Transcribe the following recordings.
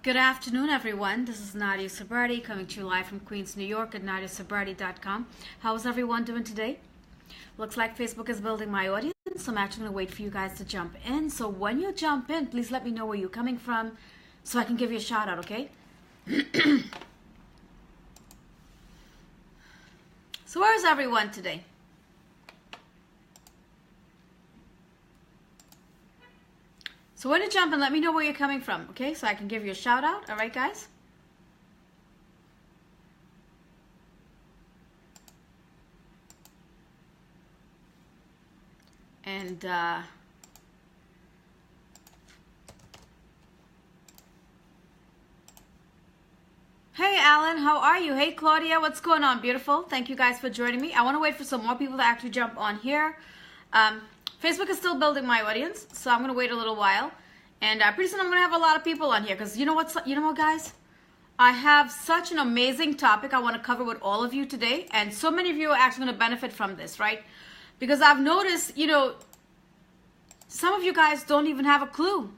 Good afternoon, everyone. This is Nadia Sabardi coming to you live from Queens, New York at nadiasabardi.com. How's everyone doing today? Looks like Facebook is building my audience, so I'm actually going to wait for you guys to jump in. So when you jump in, please let me know where you're coming from so I can give you a shout out, okay? So where's everyone today? So when you jump in, let me know where you're coming from, okay? So I can give you a shout out, all right, guys? And, hey, Alan, how are you? Hey, Claudia, what's going on? Beautiful. Thank you guys for joining me. I want to wait for some more people to actually jump on here. Facebook is still building my audience, so I'm going to wait a little while. And pretty soon I'm going to have a lot of people on here because you know what, guys? I have such an amazing topic I want to cover with all of you today. And so many of you are actually going to benefit from this, right? Because I've noticed, some of you guys don't even have a clue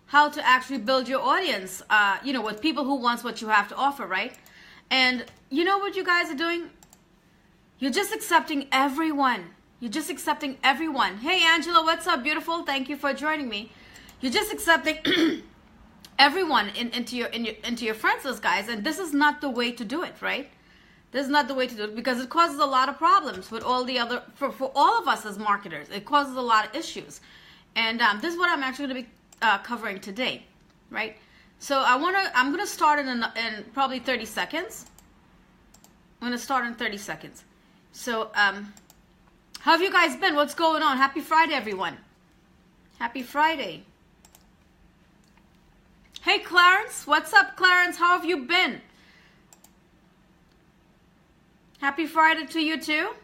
how to actually build your audience, with people who wants what you have to offer, right? And you know what you guys are doing? You're just accepting everyone. You're just accepting everyone. Hey, Angela, what's up, beautiful? Thank you for joining me. You're just accepting everyone into your friends list, guys, and this is not the way to do it, right? This is not the way to do it because it causes a lot of problems with all the other for all of us as marketers. It causes a lot of issues, and this is what I'm actually going to be covering today, right? So I'm gonna start in probably 30 seconds. I'm gonna start in 30 seconds. So how have you guys been? What's going on? Happy Friday, everyone. Happy Friday. Hey, Clarence. What's up, Clarence? How have you been? Happy Friday to you, too.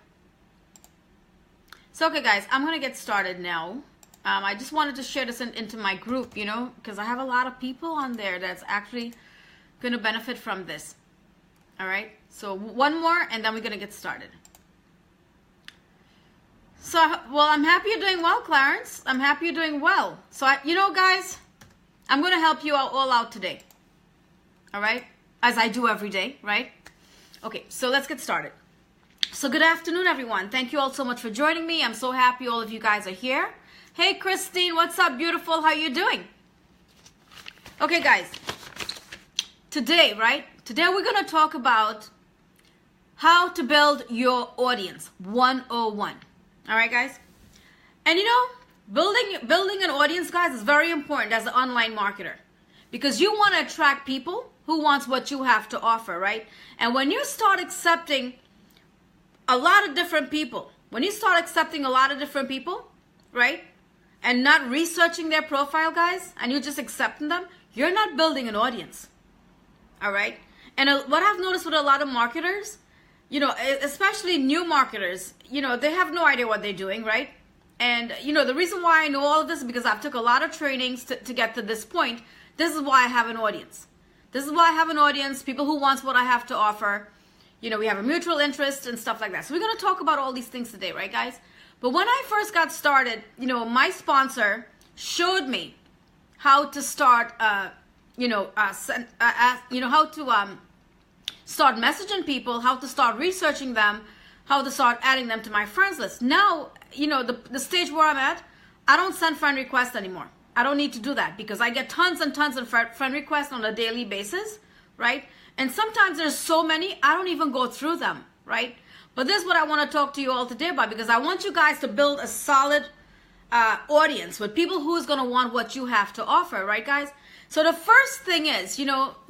So, okay, guys, I'm going to get started now. I just wanted to share this into my group, because I have a lot of people on there that's actually going to benefit from this. All right? So, one more, and then we're going to get started. So, well, I'm happy you're doing well, Clarence. I'm happy you're doing well. So, guys, I'm going to help you all out today. All right? As I do every day, right? Okay, so let's get started. So, good afternoon, everyone. Thank you all so much for joining me. I'm so happy all of you guys are here. Hey, Christine, what's up, beautiful? How you doing? Okay, guys. Today, right? Today we're going to talk about how to build your audience 101. All right, guys? And building an audience, guys, is very important as an online marketer because you want to attract people who wants what you have to offer, right? And when you start accepting a lot of different people, right? And not researching their profile, guys, and you're just accepting them, you're not building an audience. All right? And what I've noticed with a lot of marketers, especially new marketers, they have no idea what they're doing, right? And, the reason why I know all of this is because I've took a lot of trainings to get to this point. This is why I have an audience. This is why I have an audience, people who wants what I have to offer. We have a mutual interest and stuff like that. So we're going to talk about all these things today, right, guys? But when I first got started, my sponsor showed me how to start, how to start messaging people, how to start researching them, how to start adding them to my friends list. Now, the stage where I'm at, I don't send friend requests anymore. I don't need to do that because I get tons and tons of friend requests on a daily basis, right? And sometimes there's so many, I don't even go through them, right? But this is what I want to talk to you all today about because I want you guys to build a solid audience with people who's going to want what you have to offer, right, guys? So the first thing is,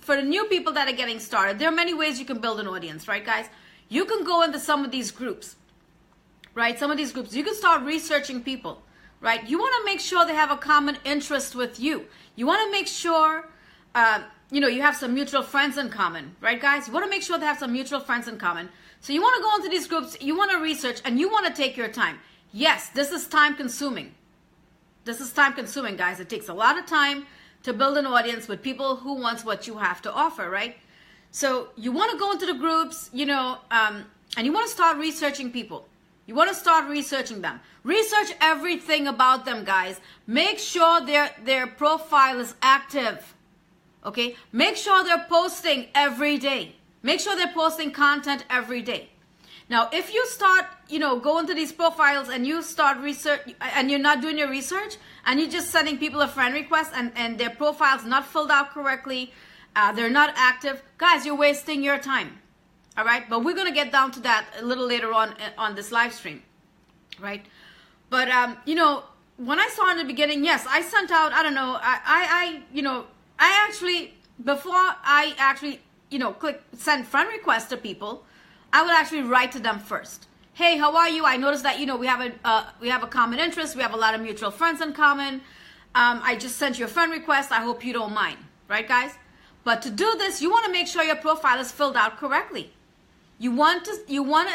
for the new people that are getting started, there are many ways you can build an audience, right, guys? You can go into some of these groups, right? Some of these groups. You can start researching people, right? You want to make sure they have a common interest with you. You want to make sure, you have some mutual friends in common, right, guys? You want to make sure they have some mutual friends in common. So you want to go into these groups, you want to research, and you want to take your time. Yes, this is time consuming. This is time consuming, guys. It takes a lot of time to build an audience with people who wants what you have to offer, right? So you want to go into the groups, and you want to start researching people. You want to start researching them. Research everything about them, guys. Make sure their profile is active. Okay, make sure they're posting every day. Make sure they're posting content every day. Now, if you start, go into these profiles and you start research and you're not doing your research and you're just sending people a friend request and their profile's not filled out correctly, they're not active, guys, you're wasting your time. All right, but we're going to get down to that a little later on this live stream, right? But, when I saw in the beginning, yes, I sent out, I don't know, I actually, before I actually, click send friend requests to people, I would actually write to them first. Hey, how are you? I noticed that, we have a common interest. We have a lot of mutual friends in common. I just sent you a friend request. I hope you don't mind, right, guys? But to do this, you want to make sure your profile is filled out correctly. You want to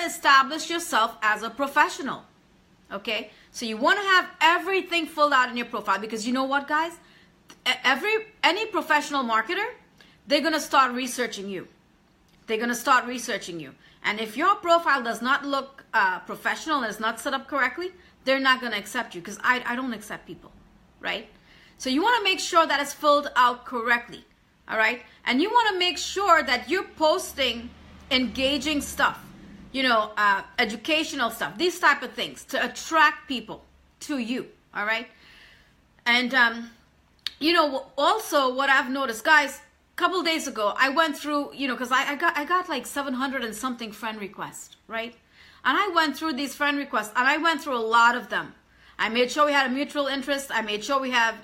establish yourself as a professional, okay? So you want to have everything filled out in your profile because you know what, guys? Any professional marketer, they're going to start researching you. They're going to start researching you. And if your profile does not look professional and is not set up correctly, they're not going to accept you because I don't accept people, right? So you want to make sure that it's filled out correctly, all right? And you want to make sure that you're posting engaging stuff, educational stuff, these type of things to attract people to you, all right? And, also what I've noticed, guys, a couple days ago, I went through, because I got like 700 and something friend requests, right? And I went through these friend requests and I went through a lot of them. I made sure we had a mutual interest. I made sure we have,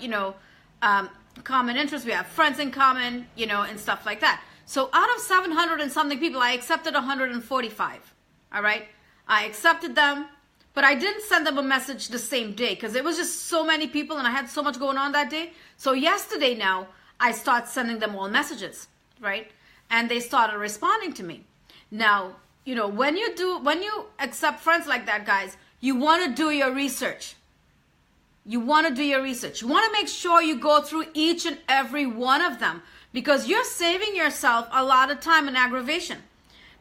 common interests. We have friends in common, and stuff like that. So out of 700 and something people, I accepted 145, all right? I accepted them, but I didn't send them a message the same day because it was just so many people and I had so much going on that day. So yesterday now, I start sending them all messages, right? And they started responding to me. Now, when you accept friends like that, guys, you want to do your research. You want to do your research. You want to make sure you go through each and every one of them because you're saving yourself a lot of time and aggravation.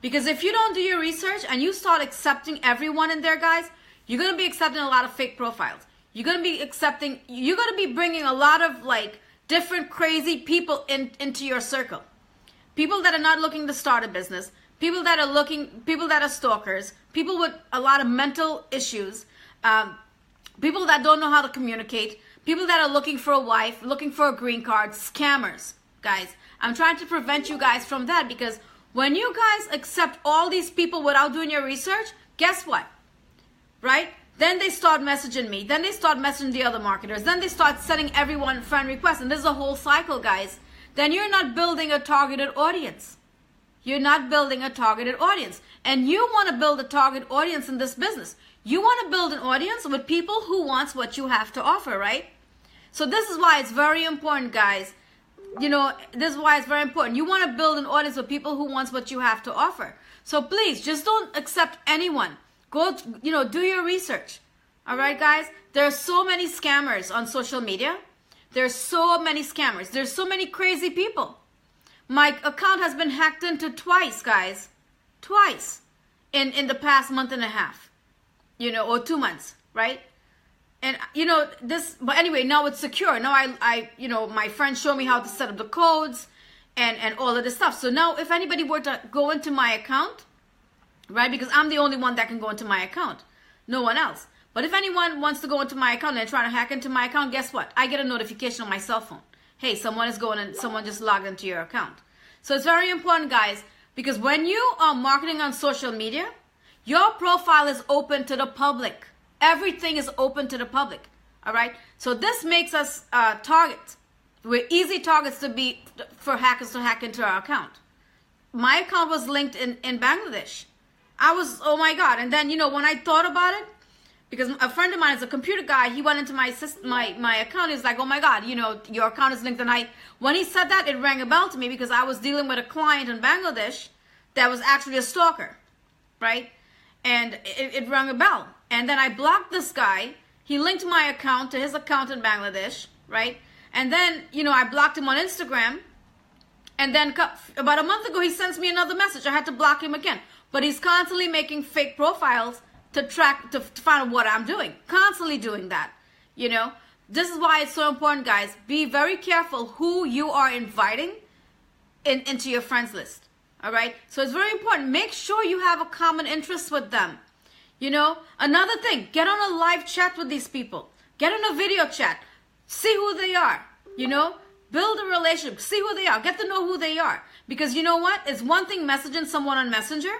Because if you don't do your research and you start accepting everyone in there, guys, you're going to be accepting a lot of fake profiles. You're going to be bringing a lot of different crazy people into your circle. People that are not looking to start a business, people that are stalkers, people with a lot of mental issues, people that don't know how to communicate, people that are looking for a wife, looking for a green card, scammers, guys. I'm trying to prevent you guys from that because when you guys accept all these people without doing your research, guess what? Right? Then they start messaging me. Then they start messaging the other marketers. Then they start sending everyone friend requests. And this is a whole cycle, guys. Then you're not building a targeted audience. You're not building a targeted audience. And you want to build a target audience in this business. You want to build an audience with people who wants what you have to offer, right? So this is why it's very important, guys. This is why it's very important. You want to build an audience with people who wants what you have to offer. So please, just don't accept anyone. Go, do your research. All right, guys? There are so many scammers on social media. There's so many scammers. There's so many crazy people. My account has been hacked into twice, guys. Twice in the past month and a half, or 2 months, right? And, but anyway, now it's secure. Now my friends show me how to set up the codes and all of this stuff. So now if anybody were to go into my account, right? Because I'm the only one that can go into my account. No one else. But if anyone wants to go into my account and they're trying to hack into my account, guess what? I get a notification on my cell phone. Hey, someone just logged into your account. So it's very important, guys, because when you are marketing on social media, your profile is open to the public. Everything is open to the public. All right? So this makes us targets. We're easy targets for hackers to hack into our account. My account was linked in Bangladesh. Oh my God. And then, when I thought about it, because a friend of mine is a computer guy, he went into my account. He's like, oh my God, your account is linked. And when he said that, it rang a bell to me because I was dealing with a client in Bangladesh that was actually a stalker, right? And it rang a bell. And then I blocked this guy. He linked my account to his account in Bangladesh, right? And then, I blocked him on Instagram. And then about a month ago, he sends me another message. I had to block him again. But he's constantly making fake profiles to find out what I'm doing. Constantly doing that, This is why it's so important, guys. Be very careful who you are inviting into your friends list. All right? So it's very important. Make sure you have a common interest with them. You know, another thing, get on a live chat with these people. Get on a video chat. See who they are. You know, build a relationship. See who they are. Get to know who they are. Because you know what? It's one thing messaging someone on Messenger.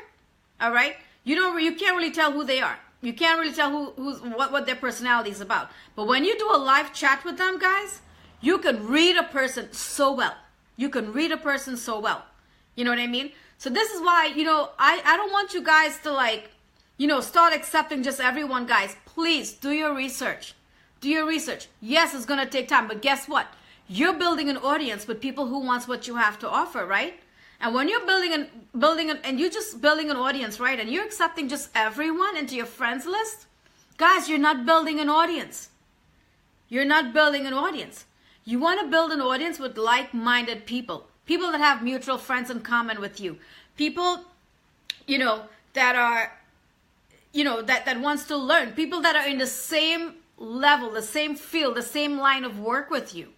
All right? You can't really tell who they are. You can't really tell what their personality is about. But when you do a live chat with them, guys, you can read a person so well. You can read a person so well. You know what I mean? So this is why, you know, I don't want you guys to like, you know, start accepting just everyone, guys. Please do your research. Do your research. Yes, it's going to take time, but guess what? You're building an audience with people who wants what you have to offer, right? And when you're building an audience, right? And you're accepting just everyone into your friends list, guys, you're not building an audience. You're not building an audience. You want to build an audience with like-minded people. People that have mutual friends in common with you. People, you know, that are, you know, that wants to learn. People that are in the same level, the same field, the same line of work with you.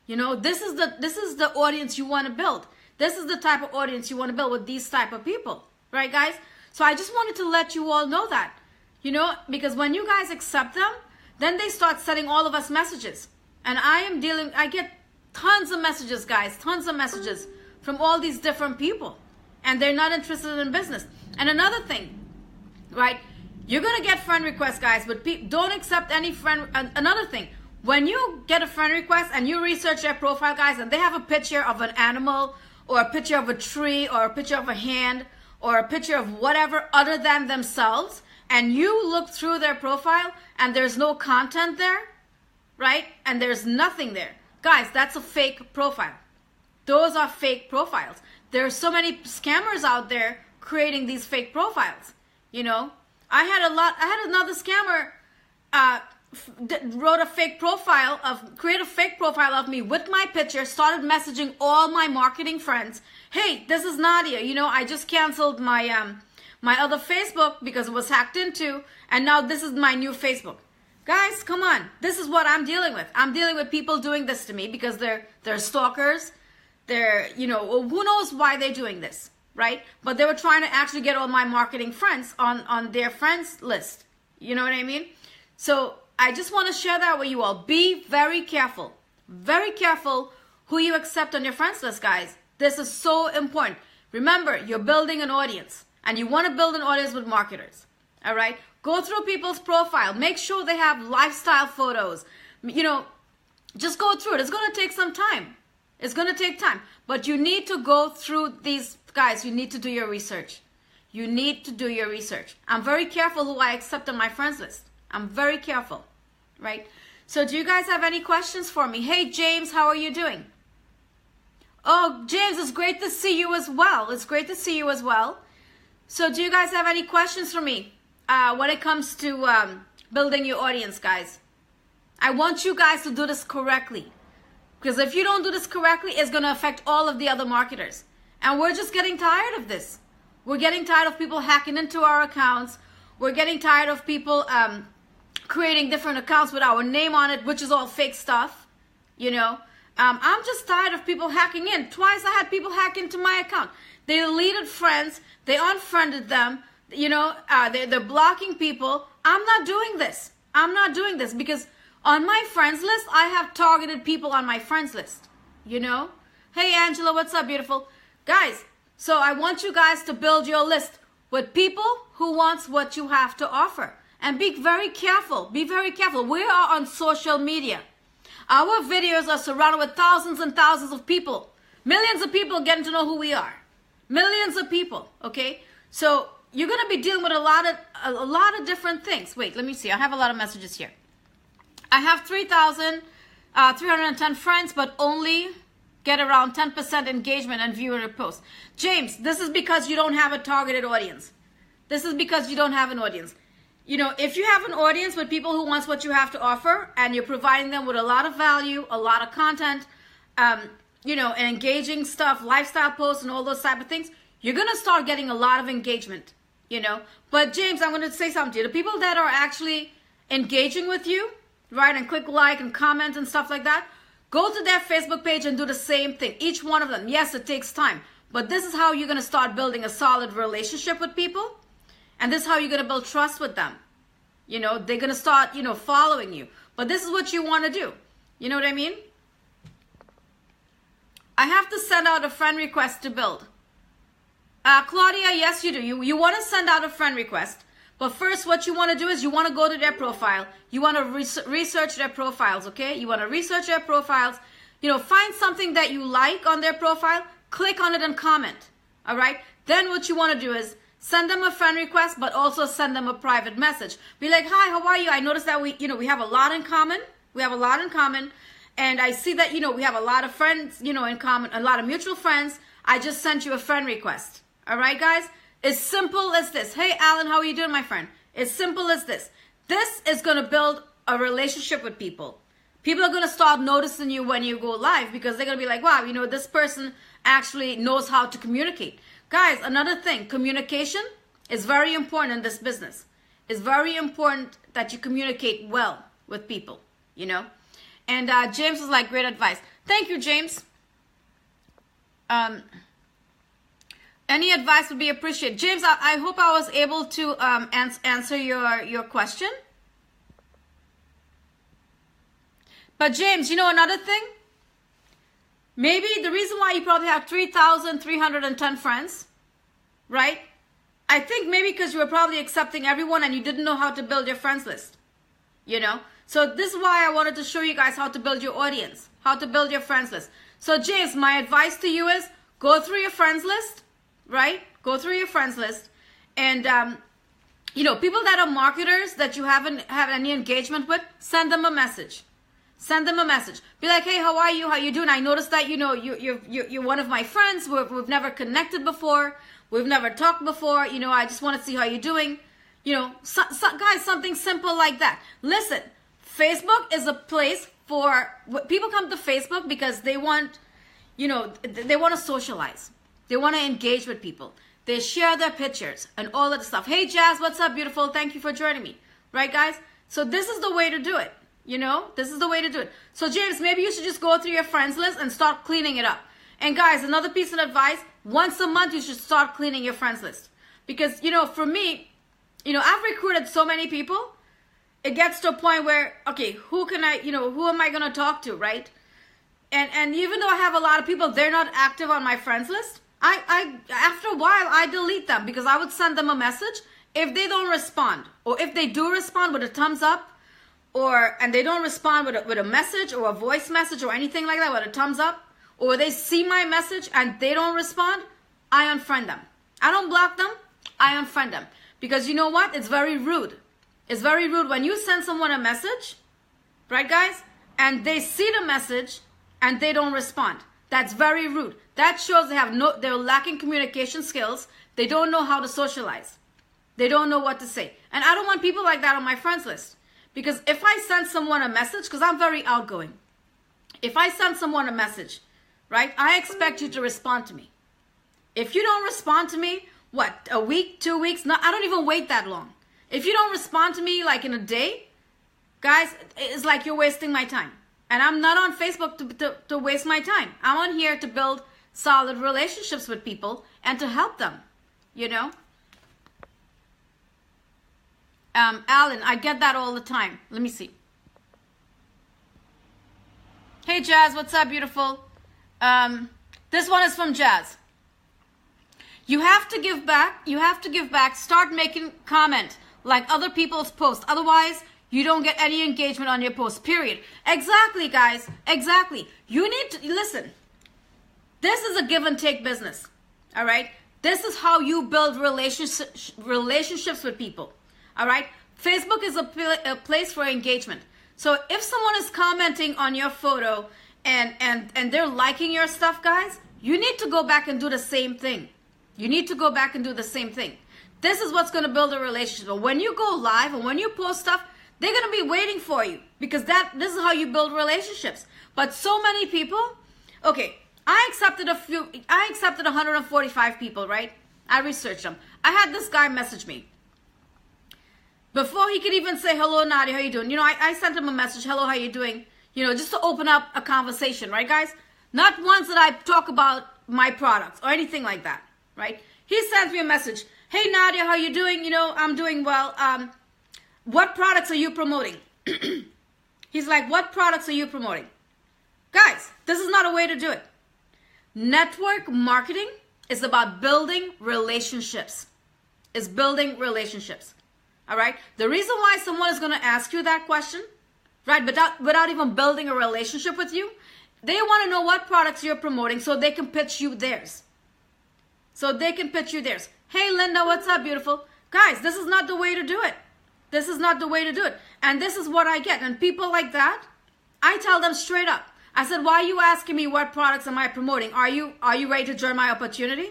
You know, this is the audience you want to build. This is the type of audience you want to build with these type of people. Right, guys? So I just wanted to let you all know that. You know, because when you guys accept them, then they start sending all of us messages. And I get tons of messages, guys, tons of messages from all these different people. And they're not interested in business. And another thing, right? You're going to get friend requests, guys, but don't accept any friend. Another thing, when you get a friend request and you research their profile, guys, and they have a picture of an animal or a picture of a tree or a picture of a hand or a picture of whatever other than themselves, and you look through their profile and there's no content there, right? And there's nothing there. Guys, that's a fake profile. Those are fake profiles. There are so many scammers out there creating these fake profiles. You know, I had another scammer create a fake profile of me with my picture, started messaging all my marketing friends. Hey, this is Nadia. You know, I just canceled my my other Facebook because it was hacked into, and now this is my new Facebook. Guys, come on. This is what I'm dealing with. I'm dealing with people doing this to me because they're stalkers. They're, you know, who knows why they're doing this, right? But they were trying to actually get all my marketing friends on their friends list. You know what I mean? So I just want to share that with you all. Be very careful. Very careful who you accept on your friends list, guys. This is so important. Remember, you're building an audience. And you want to build an audience with marketers. All right? Go through people's profile. Make sure they have lifestyle photos. You know, just go through it. It's going to take some time. It's going to take time. But you need to go through these, guys. You need to do your research. You need to do your research. I'm very careful who I accept on my friends list. I'm very careful. Right? So do you guys have any questions for me? Hey, James, how are you doing? Oh, James, it's great to see you as well. It's great to see you as well. So do you guys have any questions for me when it comes to building your audience, guys? I want you guys to do this correctly. Because if you don't do this correctly, it's going to affect all of the other marketers. And we're just getting tired of this. We're getting tired of people hacking into our accounts. We're getting tired of people creating different accounts with our name on it, which is all fake stuff. You know, I'm just tired of people hacking in. Twice I had people hack into my account. They deleted friends. They unfriended them. You know, they're blocking people. I'm not doing this. I'm not doing this because on my friends list, I have targeted people on my friends list. You know? Hey, Angela, what's up, beautiful? Guys, so I want you guys to build your list with people who wants what you have to offer. And be very careful. Be very careful. We are on social media. Our videos are surrounded with thousands and thousands of people. Millions of people getting to know who we are. Millions of people, okay? So you're going to be dealing with a lot of different things. Wait, let me see. I have a lot of messages here. I have 3,310 friends, but only get around 10% engagement and viewer posts. James, this is because you don't have a targeted audience. This is because you don't have an audience. You know, if you have an audience with people who wants what you have to offer and you're providing them with a lot of value, a lot of content, you know, and engaging stuff, lifestyle posts and all those type of things, you're going to start getting a lot of engagement, you know. But James, I'm going to say something to you. The people that are actually engaging with you, right, and click like and comment and stuff like that, go to their Facebook page and do the same thing. Each one of them. Yes, it takes time, but this is how you're going to start building a solid relationship with people. And this is how you're going to build trust with them. You know, they're going to start, you know, following you. But this is what you want to do. You know what I mean? I have to send out a friend request to build. Claudia, yes, you do. You want to send out a friend request. But first, what you want to do is you want to go to their profile. You want to research their profiles, okay? You want to research their profiles. You know, find something that you like on their profile. Click on it and comment, all right? Then what you want to do is send them a friend request, but also send them a private message. Be like, hi, how are you? I noticed that we have a lot in common. We have a lot in common. And I see that, we have a lot of friends, in common, a lot of mutual friends. I just sent you a friend request. All right, guys? As simple as this. Hey, Alan, how are you doing, my friend? As simple as this. This is going to build a relationship with people. People are going to start noticing you when you go live because they're going to be like, wow, this person actually knows how to communicate. Guys, another thing, communication is very important in this business. It's very important that you communicate well with people, And James was like, great advice. Thank you, James. Any advice would be appreciated. James, I hope I was able to answer your question. But James, another thing? Maybe the reason why you probably have 3,310 friends, right? I think maybe because you were probably accepting everyone and you didn't know how to build your friends list, So this is why I wanted to show you guys how to build your audience, how to build your friends list. So James, my advice to you is go through your friends list, right? Go through your friends list. And, people that are marketers that you haven't had any engagement with, send them a message. Send them a message. Be like, hey, how are you? How you doing? I noticed that, you're one of my friends. We've never connected before. We've never talked before. I just want to see how you're doing. Guys, something simple like that. Listen, Facebook is a place for, people come to Facebook because they want, they want to socialize. They want to engage with people. They share their pictures and all that stuff. Hey, Jazz, what's up, beautiful? Thank you for joining me. Right, guys? So this is the way to do it. This is the way to do it. So James, maybe you should just go through your friends list and start cleaning it up. And guys, another piece of advice, once a month, you should start cleaning your friends list. Because, for me, I've recruited so many people. It gets to a point where, okay, who am I going to talk to, right? And even though I have a lot of people, they're not active on my friends list. I after a while, I delete them because I would send them a message. If they don't respond, or if they do respond with a thumbs up, and they don't respond with a message or a voice message or anything like that with a thumbs up, or they see my message and they don't respond, I unfriend them. I don't block them, I unfriend them. Because you know what? It's very rude. It's very rude when you send someone a message, right, guys? And they see the message and they don't respond. That's very rude. That shows they're lacking communication skills. They don't know how to socialize. They don't know what to say. And I don't want people like that on my friends list. Because if I send someone a message, because I'm very outgoing, if I send someone a message, right, I expect you to respond to me. If you don't respond to me, what, a week, 2 weeks? No, I don't even wait that long. If you don't respond to me like in a day, guys, it's like you're wasting my time. And I'm not on Facebook to waste my time. I'm on here to build solid relationships with people and to help them, Alan, I get that all the time. Let me see. Hey, Jazz, what's up, beautiful? This one is from Jazz. You have to give back. You have to give back. Start making comment like other people's posts. Otherwise, you don't get any engagement on your post, period. Exactly, guys. Exactly. You need to, listen. This is a give and take business, all right? This is how you build relationships with people. All right, Facebook is a place for engagement. So if someone is commenting on your photo and they're liking your stuff, guys, you need to go back and do the same thing. You need to go back and do the same thing. This is what's going to build a relationship. But when you go live and when you post stuff, they're going to be waiting for you because this is how you build relationships. But so many people, okay, I accepted 145 people, right? I researched them. I had this guy message me. Before he could even say, hello, Nadia, how you doing? You know, I sent him a message, hello, how you doing? You know, just to open up a conversation, right, guys? Not once that I talk about my products or anything like that, right? He sends me a message, hey, Nadia, how you doing? You know, I'm doing well. What products are you promoting? He's like, what products are you promoting? Guys, this is not a way to do it. Network marketing is about building relationships. It's building relationships. All right? The reason why someone is going to ask you that question, right, without even building a relationship with you, they want to know what products you're promoting so they can pitch you theirs. So they can pitch you theirs. Hey, Linda, what's up, beautiful? Guys, this is not the way to do it. This is not the way to do it. And this is what I get. And people like that, I tell them straight up. I said, why are you asking me what products am I promoting? Are you ready to join my opportunity?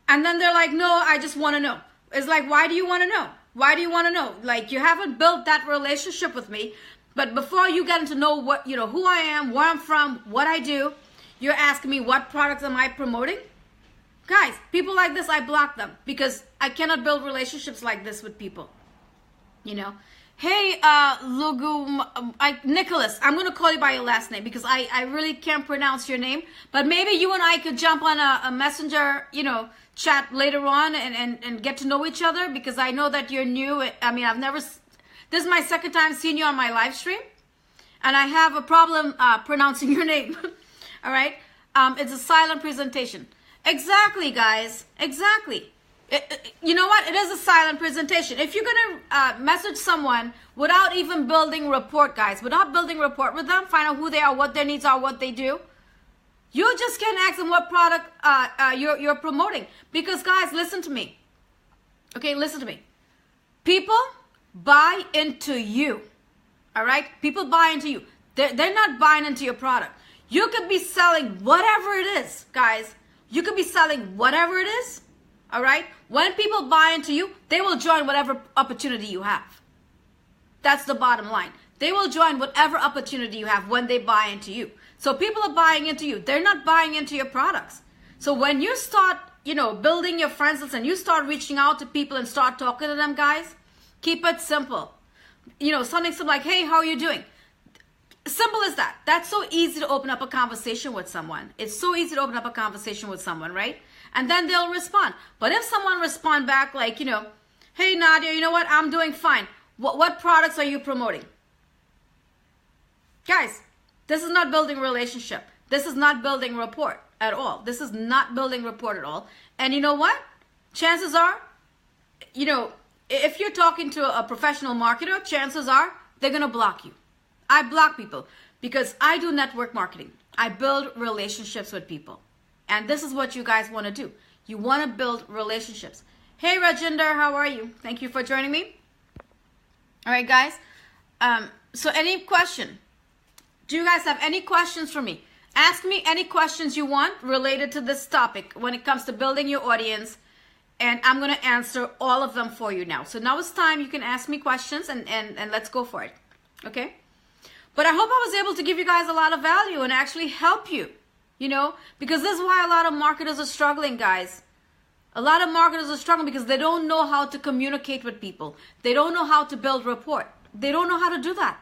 And then they're like, no, I just want to know. It's like, why do you want to know? Why do you want to know? Like, you haven't built that relationship with me. But before you get to know what, you know, who I am, where I'm from, what I do, you're asking me what products am I promoting? Guys, people like this, I block them because I cannot build relationships like this with people. You know, hey, Nicholas, I'm going to call you by your last name because I really can't pronounce your name. But maybe you and I could jump on a messenger, you know, chat later on and get to know each other because I know that you're new. I mean, this is my second time seeing you on my live stream. And I have a problem pronouncing your name. All right. It's a silent presentation. Exactly, guys. Exactly. You know what? It is a silent presentation. If you're going to message someone without even building rapport, guys, without building rapport with them, find out who they are, what their needs are, what they do, you just can't ask them what product you're promoting. Because, guys, listen to me. Okay, listen to me. People buy into you. All right? People buy into you. They're not buying into your product. You could be selling whatever it is, guys. You could be selling whatever it is. All right? When people buy into you, they will join whatever opportunity you have. That's the bottom line. They will join whatever opportunity you have when they buy into you. So people are buying into you. They're not buying into your products. So when you start, you know, building your friends list and you start reaching out to people and start talking to them, guys, keep it simple. You know, something like, hey, how are you doing? Simple as that. That's so easy to open up a conversation with someone. It's so easy to open up a conversation with someone, right? And then they'll respond. But if someone respond back like, you know, hey, Nadia, you know what? I'm doing fine. What products are you promoting? Guys, this is not building a relationship. This is not building rapport at all. This is not building rapport at all. And you know what? Chances are, you know, if you're talking to a professional marketer, chances are they're going to block you. I block people because I do network marketing. I build relationships with people. And this is what you guys want to do. You want to build relationships. Hey, Rajinder, how are you? Thank you for joining me. All right, guys. So any question? Do you guys have any questions for me? Ask me any questions you want related to this topic when it comes to building your audience. And I'm going to answer all of them for you now. So now it's time you can ask me questions and let's go for it. Okay? But I hope I was able to give you guys a lot of value and actually help you. You know, because this is why a lot of marketers are struggling, guys. A lot of marketers are struggling because they don't know how to communicate with people. They don't know how to build rapport. They don't know how to do that.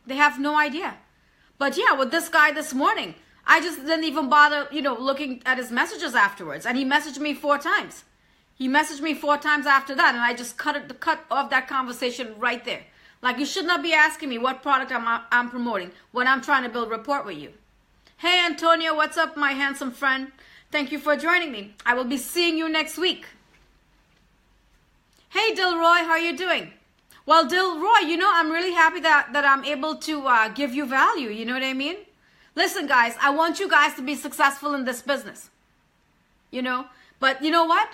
They have no idea. But yeah, with this guy this morning, I just didn't even bother, you know, looking at his messages afterwards. And he messaged me 4 times. He messaged me 4 times after that. And I just cut off that conversation right there. Like, you should not be asking me what product I'm promoting when I'm trying to build rapport with you. Hey, Antonio, what's up, my handsome friend? Thank you for joining me. I will be seeing you next week. Hey, Dilroy, how are you doing? Well, Dilroy, you know, I'm really happy that I'm able to give you value. You know what I mean? Listen, guys, I want you guys to be successful in this business. You know? But you know what?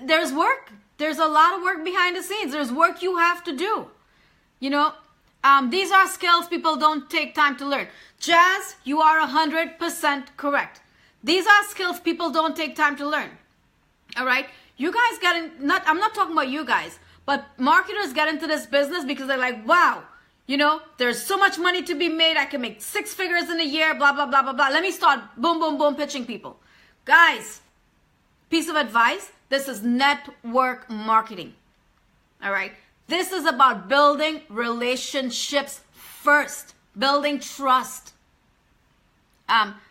There's work. There's a lot of work behind the scenes. There's work you have to do. You know? These are skills people don't take time to learn. Jazz, you are 100% correct. These are skills people don't take time to learn. All right? You guys I'm not talking about you guys, but marketers get into this business because they're like, wow, you know, there's so much money to be made. I can make 6 figures in a year, blah, blah, blah, blah, blah. Let me start boom, boom, boom, pitching people. Guys, piece of advice, this is network marketing. All right? This is about building relationships first, building trust.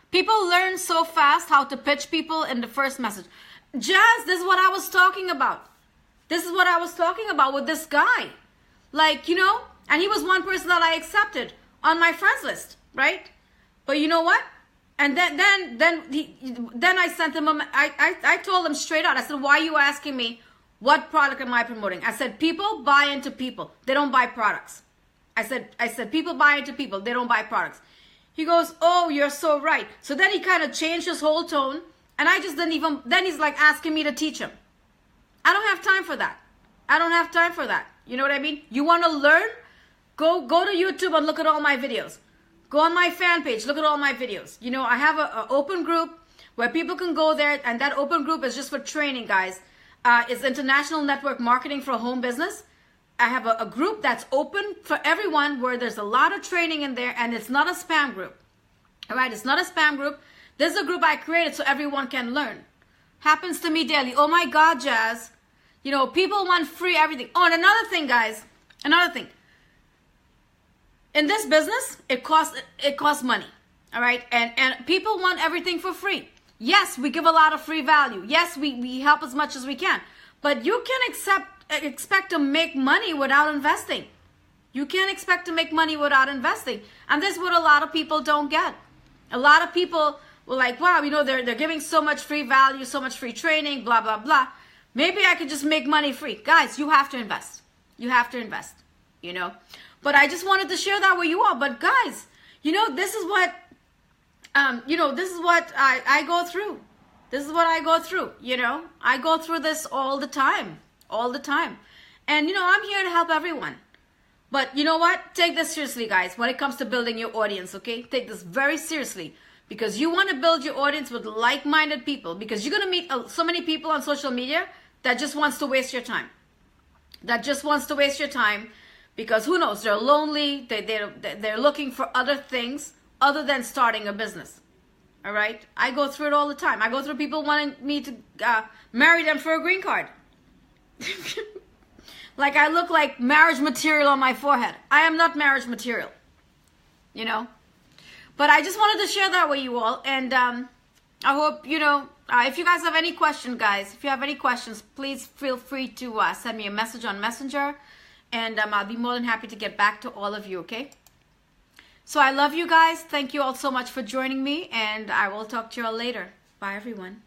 People learn so fast how to pitch people in the first message. Jazz, this is what I was talking about. This is what I was talking about with this guy. Like, you know, and he was one person that I accepted on my friends list, right? But you know what? And then I sent him, I told him straight out, I said, why are you asking me what product am I promoting? I said, people buy into people. They don't buy products. I said, people buy into people. They don't buy products. He goes, oh, you're so right. So then he kind of changed his whole tone. And I just didn't even, then he's like asking me to teach him. I don't have time for that. I don't have time for that. You know what I mean? You want to learn? Go to YouTube and look at all my videos. Go on my fan page, look at all my videos. You know, I have an open group where people can go there, and that open group is just for training, guys. It's International Network Marketing for Home Business. I have a group that's open for everyone where there's a lot of training in there, and it's not a spam group. All right, it's not a spam group. This is a group I created so everyone can learn. Happens to me daily. Oh my God, Jazz. You know, people want free everything. Oh, and another thing, guys. Another thing. In this business, it costs money. All right? And people want everything for free. Yes, we give a lot of free value. Yes, we help as much as we can. But you can expect to make money without investing. You can't expect to make money without investing. And this is what a lot of people don't get. A lot of people were like, wow, you know, they're giving so much free value, so much free training, blah, blah, blah. Maybe I could just make money free. Guys, you have to invest. You have to invest, you know. But I just wanted to share that with you all. But guys, you know, this is what, this is what I go through. This is what I go through, you know. I go through this all the time, And, you know, I'm here to help everyone. But you know what? Take this seriously, guys, when it comes to building your audience, okay? Take this very seriously. Because you want to build your audience with like-minded people. Because you're going to meet so many people on social media that just wants to waste your time. That just wants to waste your time. Because who knows? They're lonely. They're looking for other things other than starting a business. All right? I go through it all the time. I go through people wanting me to marry them for a green card. Like I look like marriage material on my forehead. I am not marriage material. You know? But I just wanted to share that with you all. And I hope, you know, if you guys have any questions, guys, if you have any questions, please feel free to send me a message on Messenger. And I'll be more than happy to get back to all of you, okay? So I love you guys. Thank you all so much for joining me. And I will talk to you all later. Bye, everyone.